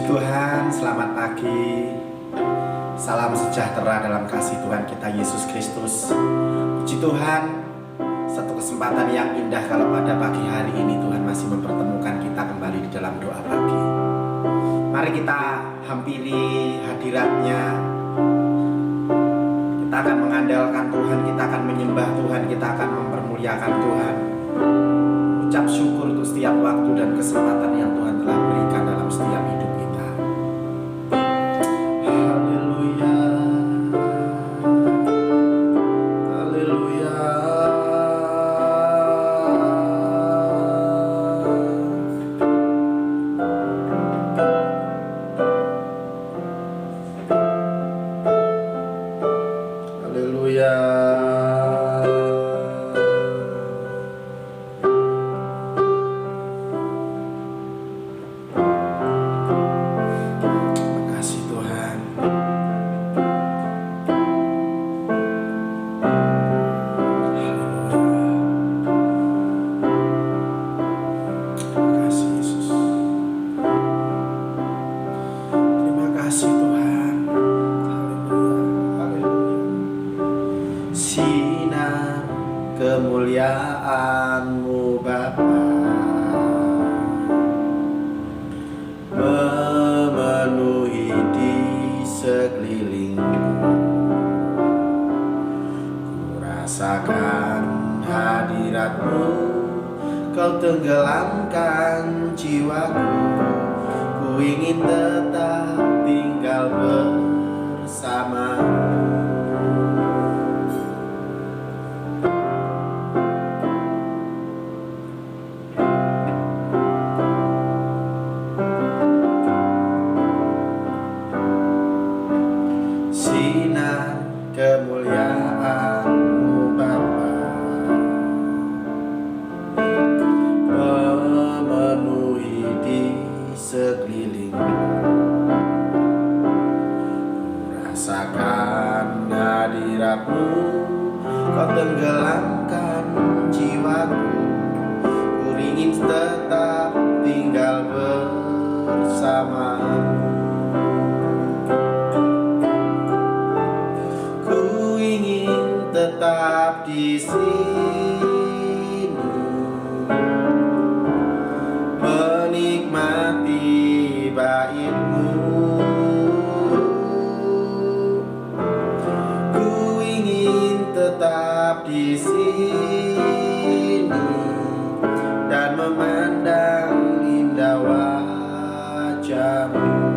Puji Tuhan, selamat pagi. Salam sejahtera dalam kasih Tuhan kita Yesus Kristus. Puji Tuhan, satu kesempatan yang indah kalau pada pagi hari ini Tuhan masih mempertemukan kita kembali di dalam doa pagi. Mari kita hampiri hadirat-Nya. Kita akan mengandalkan Tuhan, kita akan menyembah Tuhan, kita akan mempermuliakan Tuhan. Ucap syukur untuk setiap waktu dan kesempatan yang Tuhan telah berikan dalam setiap hidup kita. Haleluya, haleluya. Haleluya. Sinar kemuliaan-Mu Bapa memenuhi di sekelilingku. Ku rasakan hadirat-Mu, Kau tenggelamkan jiwaku. Ku ingin tetap tinggal bersama-Mu. Sinar kemuliaan-Mu Bapa memenuhi di sekelilingku. Ku rasakan hadirat-Mu, Kau tenggelamkan jiwaku. Ku ingin tetap tinggal bersama-Mu. Tetap di sini menikmati bait-Mu. Ku ingin tetap di sini dan memandang indah wajah-Mu.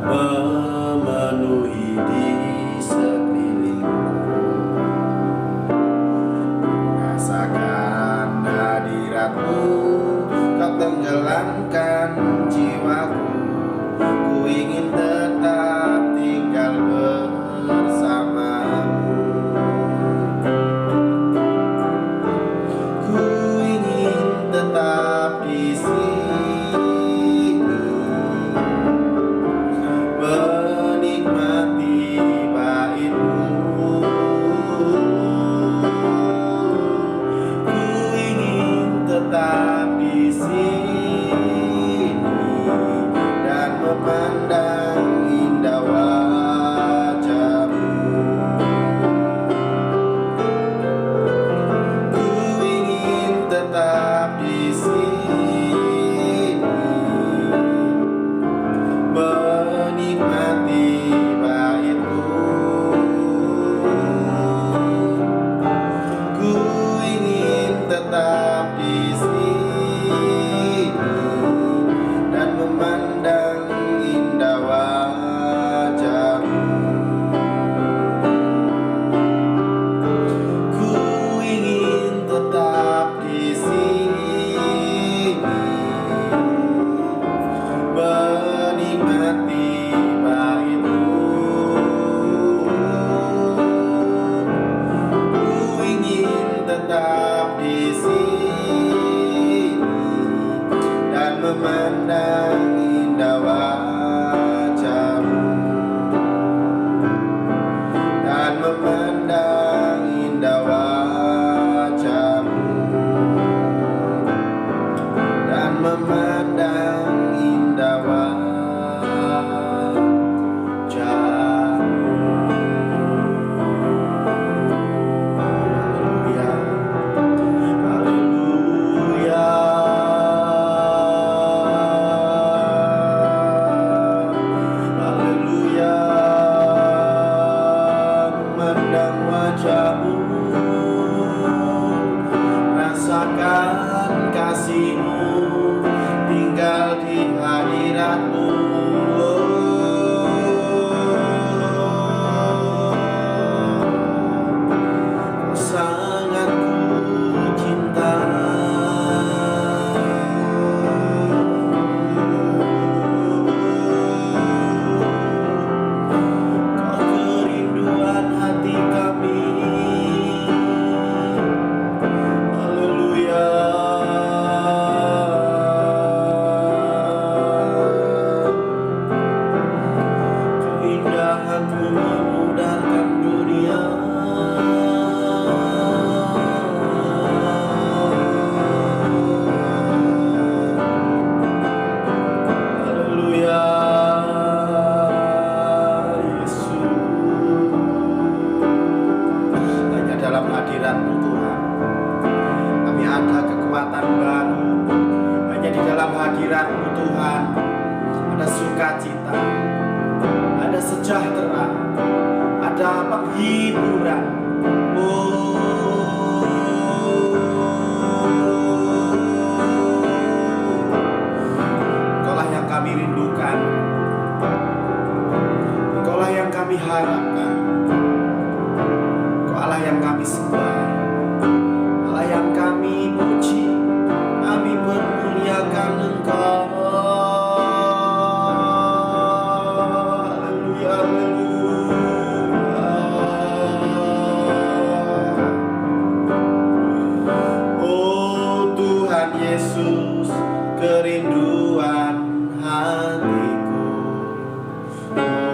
Memenuhi di sekelilingku. Rasakan tetap di sini dan memandang indah wajah-Mu, dan memandang indah wajah-Mu, dan memandang indah wajah-Mu. Rasakan kasih-Mu tinggal di hadirat-Mu. Sangat ku cinta. Kau kerinduan hati kami. Keindahan-Mu memudarkan dunia. Haleluya, Yesus. Hanya dalam hadirat-Mu Tuhan kami ada kekuatan baru. Hanya di dalam hadirat-Mu Tuhan ada sukacita, ada sejahtera, ada penghiburan. Engkaulah yang kami rindukan, Engkaulah yang kami harapkan, Engkaulah yang kami sembah, Allah yang kami puji, kami permuliakan Engkau. Yesus, kerinduan hatiku,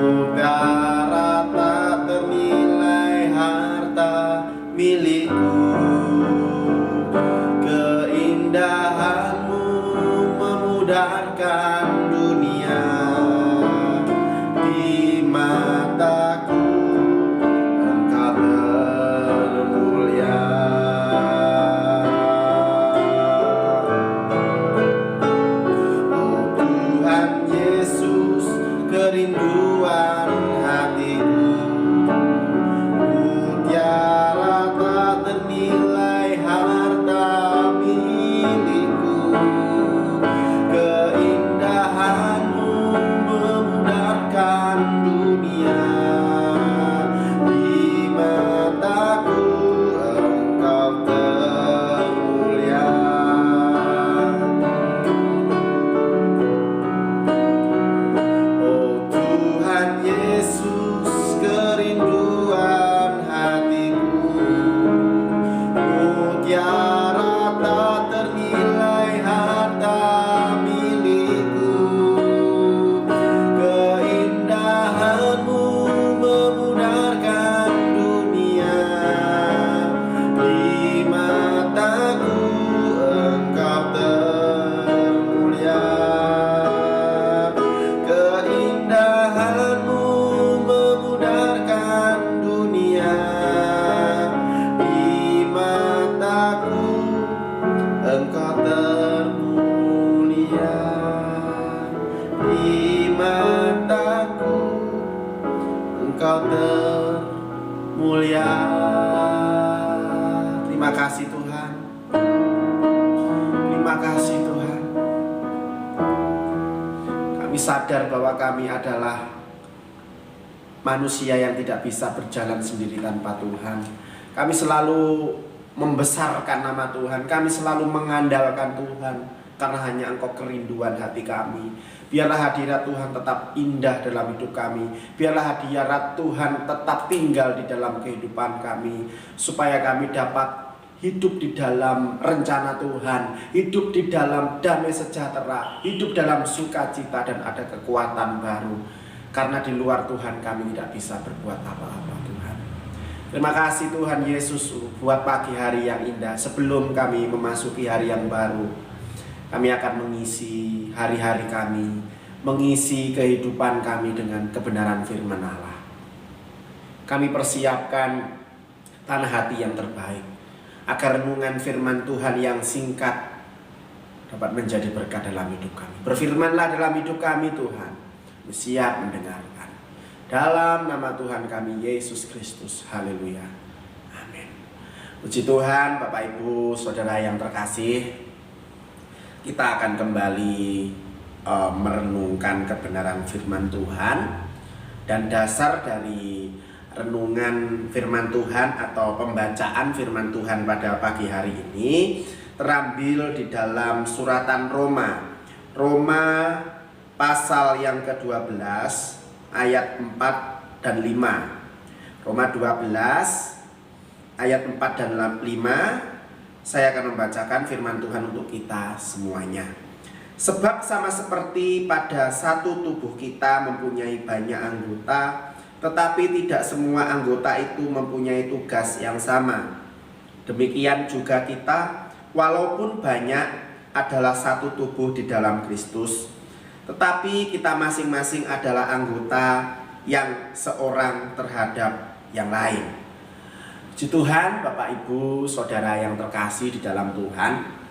mutiara tak ternilai harta milikku. Keindahan-Mu memudarkan dunia, di mataku Engkau termulia. Kerinduan hatiku, mutiara tak ternilai harta milikku. Keindahan-Mu memudarkan dunia, di mataku Engkau termulia. Yesus, kerinduan hatiku, mutiara tak ternilai harta milikku. Keindahan-Mu memudarkan dunia, di mataku Engkau termulia. Keindahan-Mu memudarkan dunia, di mataku Engkau termulia, di mataku Engkau termulia. Terima kasih Tuhan, terima kasih Tuhan. Kami sadar bahwa kami adalah manusia yang tidak bisa berjalan sendiri tanpa Tuhan. Kami selalu membesarkan nama Tuhan, kami selalu mengandalkan Tuhan, karena hanya Engkau kerinduan hati kami. Biarlah hadirat Tuhan tetap indah dalam hidup kami. Biarlah hadirat Tuhan tetap tinggal di dalam kehidupan kami, supaya kami dapat hidup di dalam rencana Tuhan, hidup di dalam damai sejahtera, hidup dalam sukacita dan ada kekuatan baru. Karena di luar Tuhan kami tidak bisa berbuat apa-apa Tuhan. Terima kasih Tuhan Yesus buat pagi hari yang indah. Sebelum kami memasuki hari yang baru, kami akan mengisi hari-hari kami, mengisi kehidupan kami dengan kebenaran firman Allah. Kami persiapkan tanah hati yang terbaik, agar renungan firman Tuhan yang singkat dapat menjadi berkat dalam hidup kami. Berfirmanlah dalam hidup kami Tuhan, siap mendengarkan. Dalam nama Tuhan kami Yesus Kristus, haleluya, amin. Puji Tuhan, Bapak Ibu Saudara yang terkasih, kita akan kembali merenungkan kebenaran firman Tuhan. Dan dasar dari renungan firman Tuhan atau pembacaan firman Tuhan pada pagi hari ini terambil di dalam suratan Roma pasal yang ke-12 ayat 4 dan 5. Roma 12 ayat 4 dan 5. Saya akan membacakan firman Tuhan untuk kita semuanya. Sebab sama seperti pada satu tubuh kita mempunyai banyak anggota, tetapi tidak semua anggota itu mempunyai tugas yang sama. Demikian juga kita, walaupun banyak, adalah satu tubuh di dalam Kristus, tetapi kita masing-masing adalah anggota yang seorang terhadap yang lain. Puji Tuhan, Bapak Ibu Saudara yang terkasih di dalam Tuhan.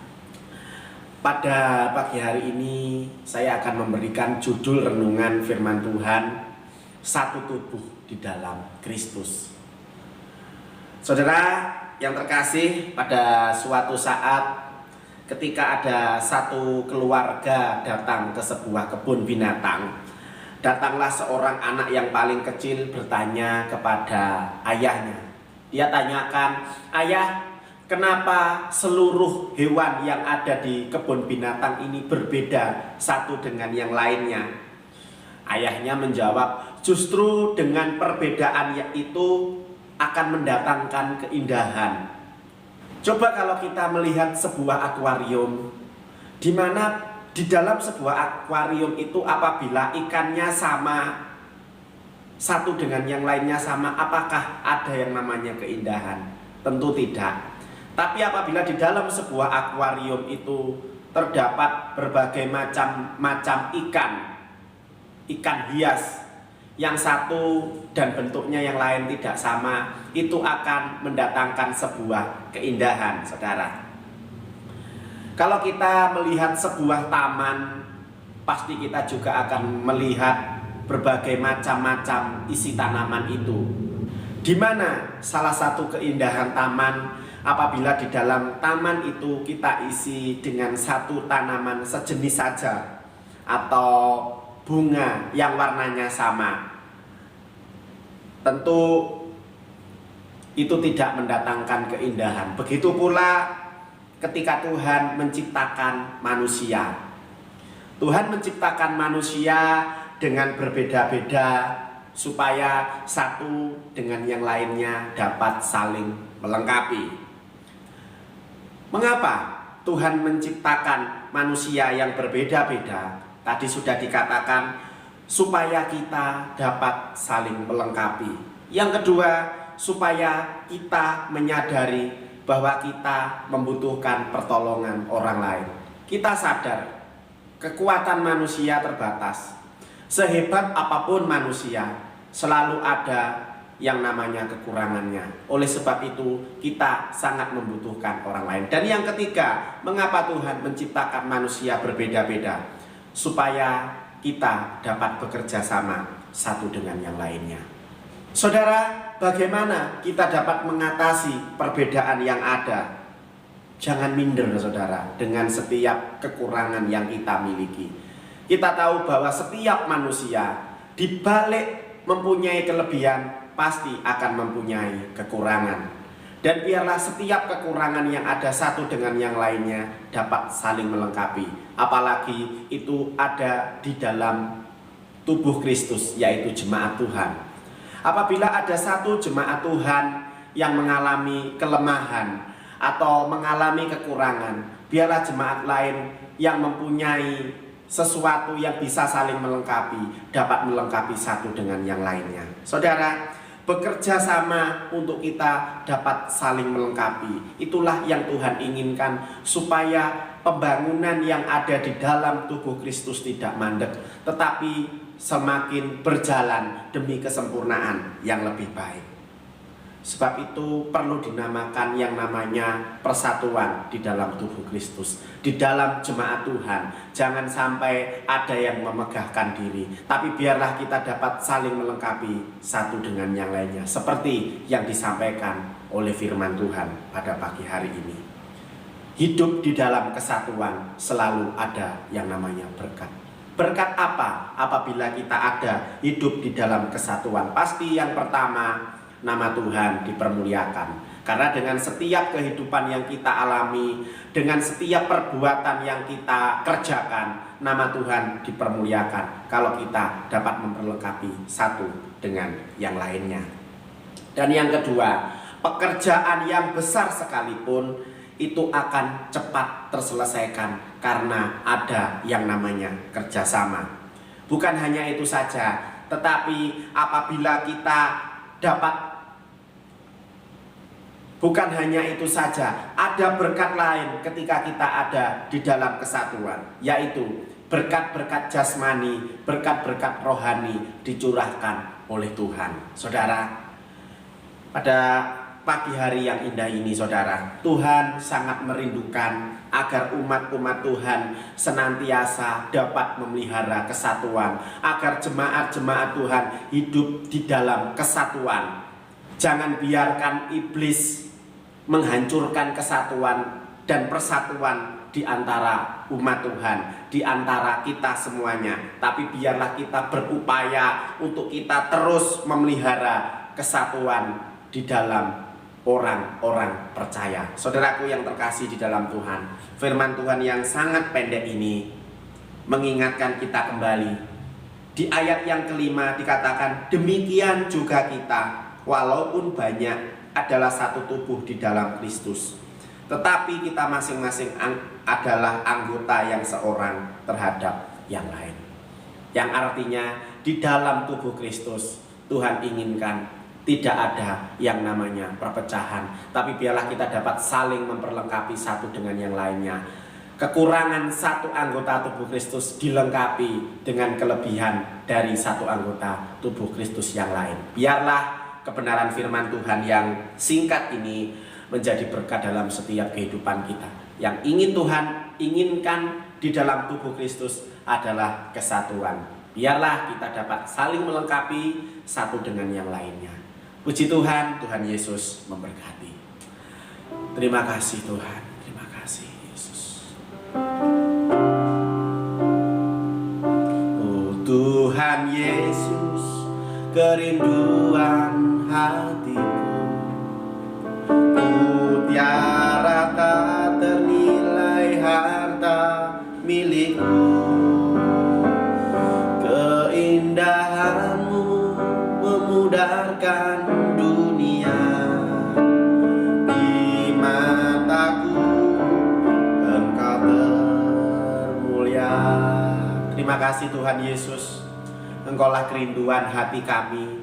Pada pagi hari ini saya akan memberikan judul renungan firman Tuhan, satu tubuh di dalam Kristus. Saudara yang terkasih, pada suatu saat ketika ada satu keluarga datang ke sebuah kebun binatang, datanglah seorang anak yang paling kecil bertanya kepada ayahnya. Dia tanyakan, "Ayah, kenapa seluruh hewan yang ada di kebun binatang ini berbeda satu dengan yang lainnya?" Ayahnya menjawab, "Justru dengan perbedaan itu akan mendatangkan keindahan." Coba kalau kita melihat sebuah akuarium, di mana di dalam sebuah akuarium itu apabila ikannya sama, satu dengan yang lainnya sama, apakah ada yang namanya keindahan? Tentu tidak. Tapi apabila di dalam sebuah akuarium itu terdapat berbagai macam ikan hias, yang satu dan bentuknya yang lain tidak sama, itu akan mendatangkan sebuah keindahan, saudara. Kalau kita melihat sebuah taman, pasti kita juga akan melihat berbagai macam-macam isi tanaman itu. Di mana salah satu keindahan taman apabila di dalam taman itu kita isi dengan satu tanaman sejenis saja atau bunga yang warnanya sama. Tentu itu tidak mendatangkan keindahan. Begitu pula ketika Tuhan menciptakan manusia. Tuhan menciptakan manusia dengan berbeda-beda supaya satu dengan yang lainnya dapat saling melengkapi. Mengapa Tuhan menciptakan manusia yang berbeda-beda? Tadi sudah dikatakan supaya kita dapat saling melengkapi. Yang kedua, supaya kita menyadari bahwa kita membutuhkan pertolongan orang lain. Kita sadar kekuatan manusia terbatas. Sehebat apapun manusia, selalu ada yang namanya kekurangannya. Oleh sebab itu, kita sangat membutuhkan orang lain. Dan yang ketiga, mengapa Tuhan menciptakan manusia berbeda-beda? Supaya kita dapat bekerja sama satu dengan yang lainnya. Saudara, bagaimana kita dapat mengatasi perbedaan yang ada? Jangan minder, saudara, dengan setiap kekurangan yang kita miliki. Kita tahu bahwa setiap manusia di balik mempunyai kelebihan pasti akan mempunyai kekurangan. Dan biarlah setiap kekurangan yang ada satu dengan yang lainnya dapat saling melengkapi. Apalagi itu ada di dalam tubuh Kristus, yaitu jemaat Tuhan. Apabila ada satu jemaat Tuhan yang mengalami kelemahan, atau mengalami kekurangan, biarlah jemaat lain yang mempunyai sesuatu yang bisa saling melengkapi, dapat melengkapi satu dengan yang lainnya. Saudara, bekerja sama untuk kita dapat saling melengkapi. Itulah yang Tuhan inginkan, supaya pembangunan yang ada di dalam tubuh Kristus tidak mandek, tetapi semakin berjalan demi kesempurnaan yang lebih baik. Sebab itu perlu dinamakan yang namanya persatuan di dalam tubuh Kristus, di dalam jemaat Tuhan. Jangan sampai ada yang memegahkan diri, tapi biarlah kita dapat saling melengkapi satu dengan yang lainnya, seperti yang disampaikan oleh firman Tuhan pada pagi hari ini. Hidup di dalam kesatuan selalu ada yang namanya berkat. Berkat apa apabila kita ada hidup di dalam kesatuan? Pasti yang pertama, nama Tuhan dipermuliakan. Karena dengan setiap kehidupan yang kita alami, dengan setiap perbuatan yang kita kerjakan, nama Tuhan dipermuliakan kalau kita dapat memperlengkapi satu dengan yang lainnya. Dan yang kedua, pekerjaan yang besar sekalipun itu akan cepat terselesaikan karena ada yang namanya kerjasama. Bukan hanya itu saja, tetapi apabila kita dapat, bukan hanya itu saja, ada berkat lain ketika kita ada di dalam kesatuan, yaitu berkat-berkat jasmani, berkat-berkat rohani dicurahkan oleh Tuhan. Saudara, pada pagi hari yang indah ini, saudara, Tuhan sangat merindukan agar umat-umat Tuhan senantiasa dapat memelihara kesatuan, agar jemaat-jemaat Tuhan hidup di dalam kesatuan. Jangan biarkan iblis menghancurkan kesatuan dan persatuan di antara umat Tuhan, di antara kita semuanya. Tapi biarlah kita berupaya untuk kita terus memelihara kesatuan di dalam orang-orang percaya. Saudaraku yang terkasih di dalam Tuhan, firman Tuhan yang sangat pendek ini mengingatkan kita kembali. Di ayat yang kelima dikatakan, demikian juga kita, walaupun banyak, adalah satu tubuh di dalam Kristus, tetapi kita masing-masing adalah anggota yang seorang terhadap yang lain. Yang artinya di dalam tubuh Kristus Tuhan inginkan tidak ada yang namanya perpecahan, tapi biarlah kita dapat saling memperlengkapi satu dengan yang lainnya. Kekurangan satu anggota tubuh Kristus dilengkapi dengan kelebihan dari satu anggota tubuh Kristus yang lain. Biarlah kebenaran firman Tuhan yang singkat ini menjadi berkat dalam setiap kehidupan kita. Yang ingin Tuhan inginkan di dalam tubuh Kristus adalah kesatuan. Biarlah kita dapat saling melengkapi satu dengan yang lainnya. Puji Tuhan, Tuhan Yesus memberkati. Terima kasih Tuhan, terima kasih Yesus. Oh Tuhan Yesus, kerinduan hatiku, mutiara tak ternilai harta milikku. Keindahanmu memudarkan dunia, di mataku Engkau termulia. Terima kasih Tuhan Yesus, Engkaulah kerinduan hati kami.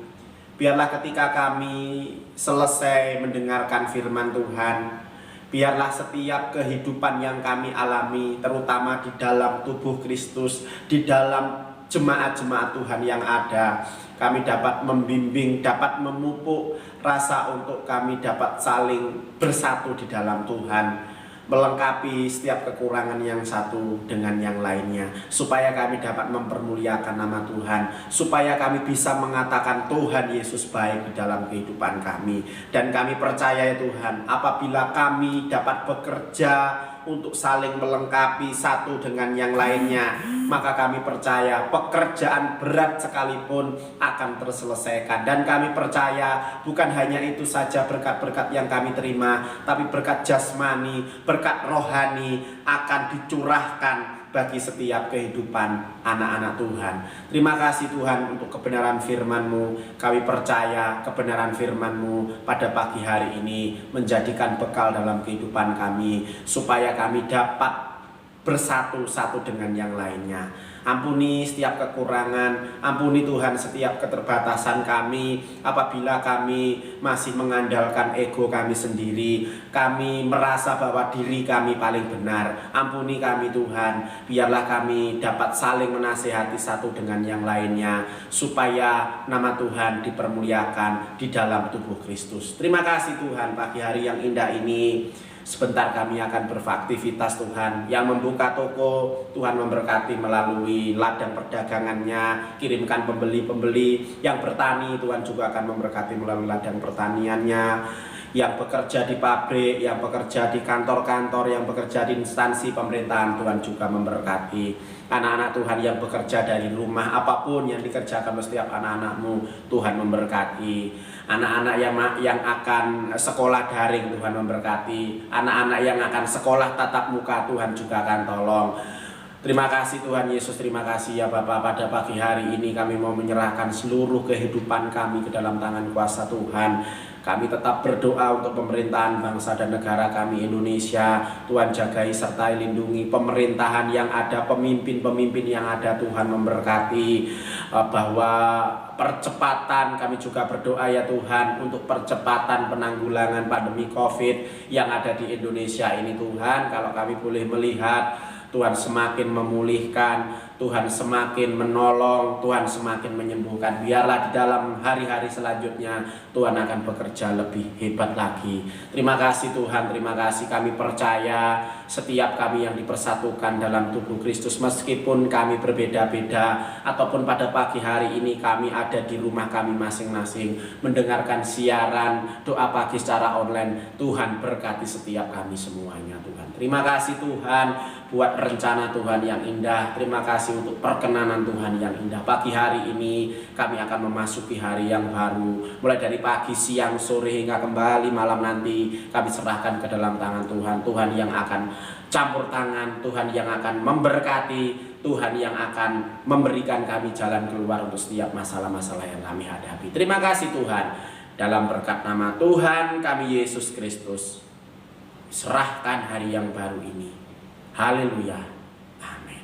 Biarlah ketika kami selesai mendengarkan firman Tuhan, biarlah setiap kehidupan yang kami alami, terutama di dalam tubuh Kristus, di dalam jemaat-jemaat Tuhan yang ada, kami dapat membimbing, dapat memupuk rasa untuk kami dapat saling bersatu di dalam Tuhan, melengkapi setiap kekurangan yang satu dengan yang lainnya, supaya kami dapat mempermuliakan nama Tuhan, supaya kami bisa mengatakan Tuhan Yesus baik di dalam kehidupan kami. Dan kami percaya ya Tuhan, apabila kami dapat bekerja untuk saling melengkapi satu dengan yang lainnya, maka kami percaya pekerjaan berat sekalipun akan terselesaikan. Dan kami percaya bukan hanya itu saja berkat-berkat yang kami terima, tapi berkat jasmani, berkat rohani akan dicurahkan bagi setiap kehidupan anak-anak Tuhan. Terima kasih Tuhan untuk kebenaran firman-Mu. Kami percaya kebenaran firman-Mu pada pagi hari ini menjadikan bekal dalam kehidupan kami, supaya kami dapat bersatu satu dengan yang lainnya. Ampuni setiap kekurangan, ampuni Tuhan setiap keterbatasan kami. Apabila kami masih mengandalkan ego kami sendiri, kami merasa bahwa diri kami paling benar, ampuni kami Tuhan. Biarlah kami dapat saling menasehati satu dengan yang lainnya, supaya nama Tuhan dipermuliakan di dalam tubuh Kristus. Terima kasih Tuhan, pagi hari yang indah ini. Sebentar kami akan beraktivitas Tuhan. Yang membuka toko, Tuhan memberkati melalui ladang perdagangannya. Kirimkan pembeli-pembeli. Yang bertani, Tuhan juga akan memberkati melalui ladang pertaniannya. Yang bekerja di pabrik, yang bekerja di kantor-kantor, yang bekerja di instansi pemerintahan, Tuhan juga memberkati. Anak-anak Tuhan yang bekerja dari rumah, apapun yang dikerjakan oleh setiap anak-anak-Mu, Tuhan memberkati. Anak-anak yang akan sekolah daring, Tuhan memberkati. Anak-anak yang akan sekolah tatap muka, Tuhan juga akan tolong. Terima kasih Tuhan Yesus, terima kasih ya Bapa. Pada pagi hari ini kami mau menyerahkan seluruh kehidupan kami ke dalam tangan kuasa Tuhan. Kami tetap berdoa untuk pemerintahan bangsa dan negara kami Indonesia. Tuhan jagai serta lindungi pemerintahan yang ada, pemimpin-pemimpin yang ada, Tuhan memberkati. Bahwa percepatan, kami juga berdoa ya Tuhan untuk percepatan penanggulangan pandemi COVID yang ada di Indonesia ini Tuhan. Kalau kami boleh melihat, Tuhan semakin memulihkan, Tuhan semakin menolong, Tuhan semakin menyembuhkan. Biarlah di dalam hari-hari selanjutnya Tuhan akan bekerja lebih hebat lagi. Terima kasih Tuhan, terima kasih. Kami percaya setiap kami yang dipersatukan dalam tubuh Kristus, meskipun kami berbeda-beda, ataupun pada pagi hari ini kami ada di rumah kami masing-masing mendengarkan siaran doa pagi secara online. Tuhan berkati setiap kami semuanya Tuhan. Terima kasih Tuhan buat rencana Tuhan yang indah. Terima kasih untuk perkenanan Tuhan yang indah. Pagi hari ini kami akan memasuki hari yang baru. Mulai dari pagi, siang, sore hingga kembali malam nanti kami serahkan ke dalam tangan Tuhan. Tuhan yang akan campur tangan, Tuhan yang akan memberkati, Tuhan yang akan memberikan kami jalan keluar untuk setiap masalah-masalah yang kami hadapi. Terima kasih Tuhan. Dalam berkat nama Tuhan kami Yesus Kristus, serahkan hari yang baru ini. Haleluya. Amin.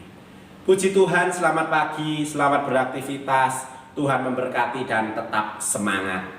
Puji Tuhan, selamat pagi, selamat beraktivitas. Tuhan memberkati dan tetap semangat.